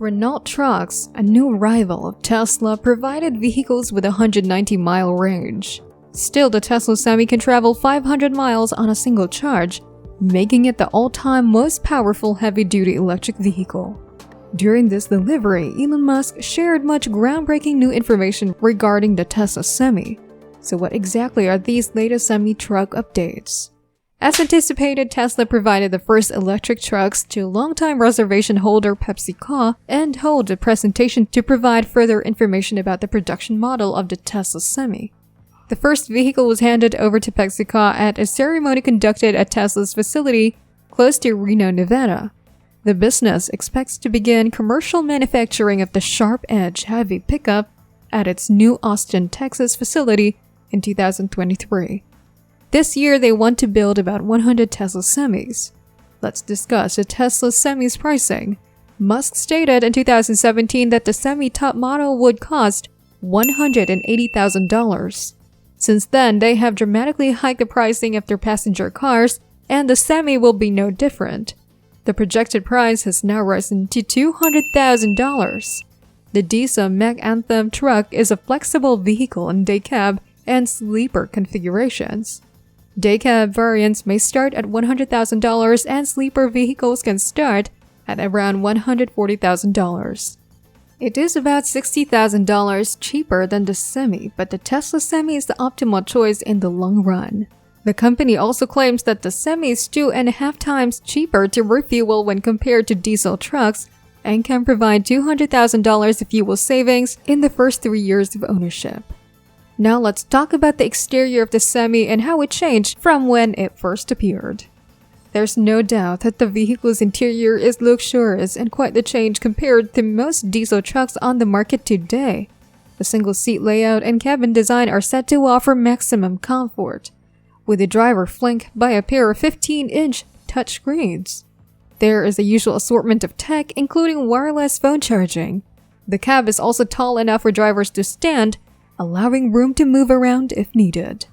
Renault Trucks, a new rival of Tesla, provided vehicles with a 190-mile range. Still, the Tesla Semi can travel 500 miles on a single charge, making it the all-time most powerful heavy-duty electric vehicle. During this delivery, Elon Musk shared much groundbreaking new information regarding the Tesla Semi. So what exactly are these latest semi-truck updates? As anticipated, Tesla provided the first electric trucks to longtime reservation holder PepsiCo and held a presentation to provide further information about the production model of the Tesla Semi. The first vehicle was handed over to PepsiCo at a ceremony conducted at Tesla's facility close to Reno, Nevada. The business expects to begin commercial manufacturing of the Sharp Edge heavy pickup at its new Austin, Texas facility in 2023. This year, they want to build about 100 Tesla Semis. Let's discuss the Tesla Semi's pricing. Musk stated in 2017 that the Semi top model would cost $180,000. Since then, they have dramatically hiked the pricing of their passenger cars, and the Semi will be no different. The projected price has now risen to $200,000. The diesel Mach Anthem truck is a flexible vehicle in day cab and sleeper configurations. Day cab variants may start at $100,000 and sleeper vehicles can start at around $140,000. It is about $60,000 cheaper than the Semi, but the Tesla Semi is the optimal choice in the long run. The company also claims that the Semi is 2.5 times cheaper to refuel when compared to diesel trucks and can provide $200,000 of fuel savings in the first 3 years of ownership. Now let's talk about the exterior of the Semi and how it changed from when it first appeared. There's no doubt that the vehicle's interior is luxurious and quite the change compared to most diesel trucks on the market today. The single seat layout and cabin design are set to offer maximum comfort, with the driver flanked by a pair of 15-inch touchscreens. There is a usual assortment of tech, including wireless phone charging. The cab is also tall enough for drivers to stand, allowing room to move around if needed.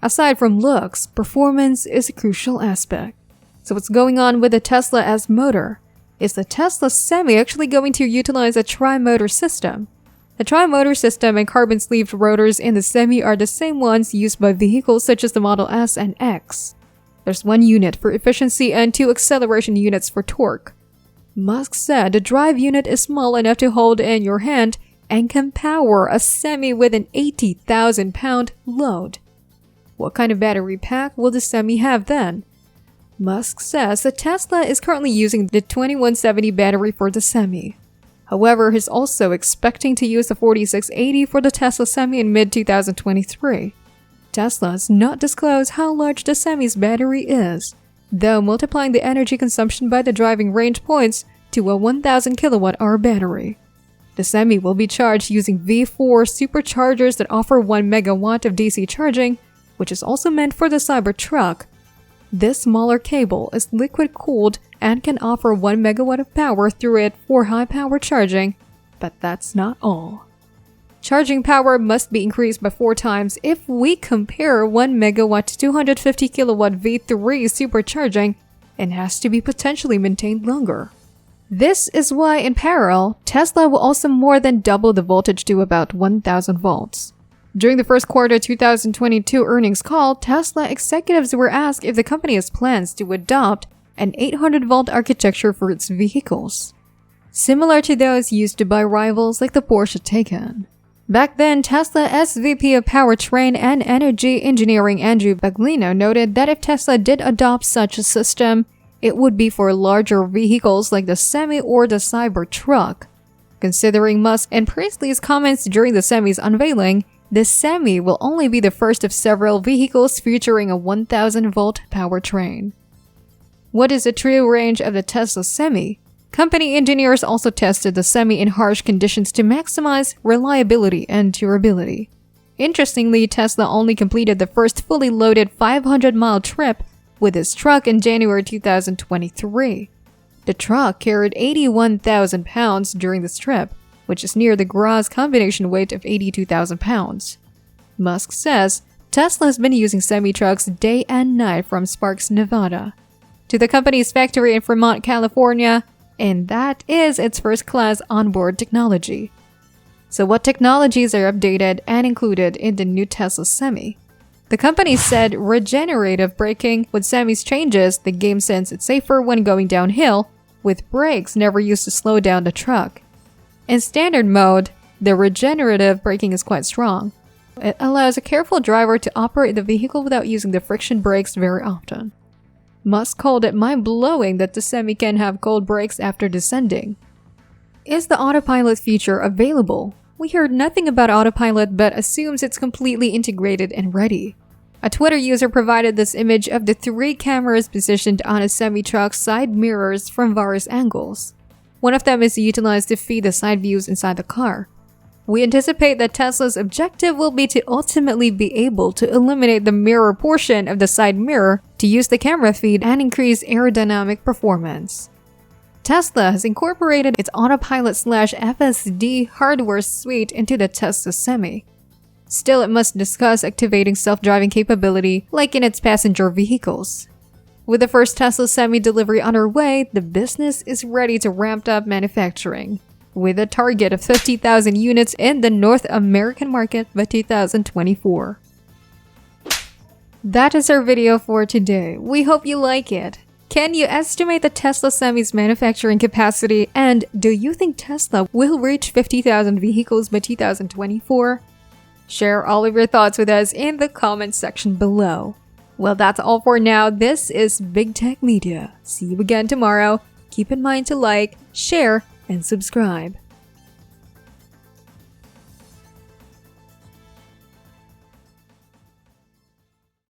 Aside from looks, performance is a crucial aspect. So what's going on with the Tesla S motor? Is the Tesla Semi actually going to utilize a tri-motor system? The tri-motor system and carbon-sleeved rotors in the Semi are the same ones used by vehicles such as the Model S and X. There's one unit for efficiency and 2 acceleration units for torque. Musk said the drive unit is small enough to hold in your hand and can power a Semi with an 80,000-pound load. What kind of battery pack will the Semi have then? Musk says that Tesla is currently using the 2170 battery for the Semi. However, he's also expecting to use the 4680 for the Tesla Semi in mid-2023. Tesla has not disclosed how large the Semi's battery is, though multiplying the energy consumption by the driving range points to a 1000 kWh battery. The Semi will be charged using V4 superchargers that offer 1 megawatt of DC charging, which is also meant for the Cybertruck. This smaller cable is liquid-cooled and can offer 1 megawatt of power through it for high-power charging, but that's not all. Charging power must be increased by 4 times if we compare 1 megawatt to 250 kilowatt V3 supercharging, and has to be potentially maintained longer. This is why, in parallel, Tesla will also more than double the voltage to about 1000 volts. During the first quarter 2022 earnings call, Tesla executives were asked if the company has plans to adopt an 800-volt architecture for its vehicles, similar to those used by rivals like the Porsche Taycan. Back then, Tesla SVP of Powertrain and Energy Engineering Andrew Baglino noted that if Tesla did adopt such a system, it would be for larger vehicles like the Semi or the Cybertruck. Considering Musk and Priestley's comments during the Semi's unveiling, the Semi will only be the first of several vehicles featuring a 1000-volt powertrain. What is the true range of the Tesla Semi? Company engineers also tested the Semi in harsh conditions to maximize reliability and durability. Interestingly, Tesla only completed the first fully loaded 500-mile trip with its truck in January 2023. The truck carried 81,000 pounds during this trip, which is near the gross combination weight of 82,000 pounds. Musk says Tesla has been using semi-trucks day and night from Sparks, Nevada, to the company's factory in Fremont, California, and that is its first-class onboard technology. So what technologies are updated and included in the new Tesla Semi? The company said regenerative braking with Semi's changes the game since it's safer when going downhill, with brakes never used to slow down the truck. In standard mode, the regenerative braking is quite strong. It allows a careful driver to operate the vehicle without using the friction brakes very often. Musk called it mind-blowing that the Semi can have cold brakes after descending. Is the Autopilot feature available? We heard nothing about Autopilot but assumes it's completely integrated and ready. A Twitter user provided this image of the 3 cameras positioned on a semi-truck's side mirrors from various angles. One of them is utilized to feed the side views inside the car. We anticipate that Tesla's objective will be to ultimately be able to eliminate the mirror portion of the side mirror to use the camera feed and increase aerodynamic performance. Tesla has incorporated its Autopilot/FSD hardware suite into the Tesla Semi. Still, it must discuss activating self-driving capability like in its passenger vehicles. With the first Tesla Semi delivery underway, the business is ready to ramp up manufacturing, with a target of 50,000 units in the North American market by 2024. That is our video for today. We hope you like it. Can you estimate the Tesla Semi's manufacturing capacity, and do you think Tesla will reach 50,000 vehicles by 2024? Share all of your thoughts with us in the comments section below. Well, that's all for now. This is Big Tech Media. See you again tomorrow. Keep in mind to like, share, and subscribe.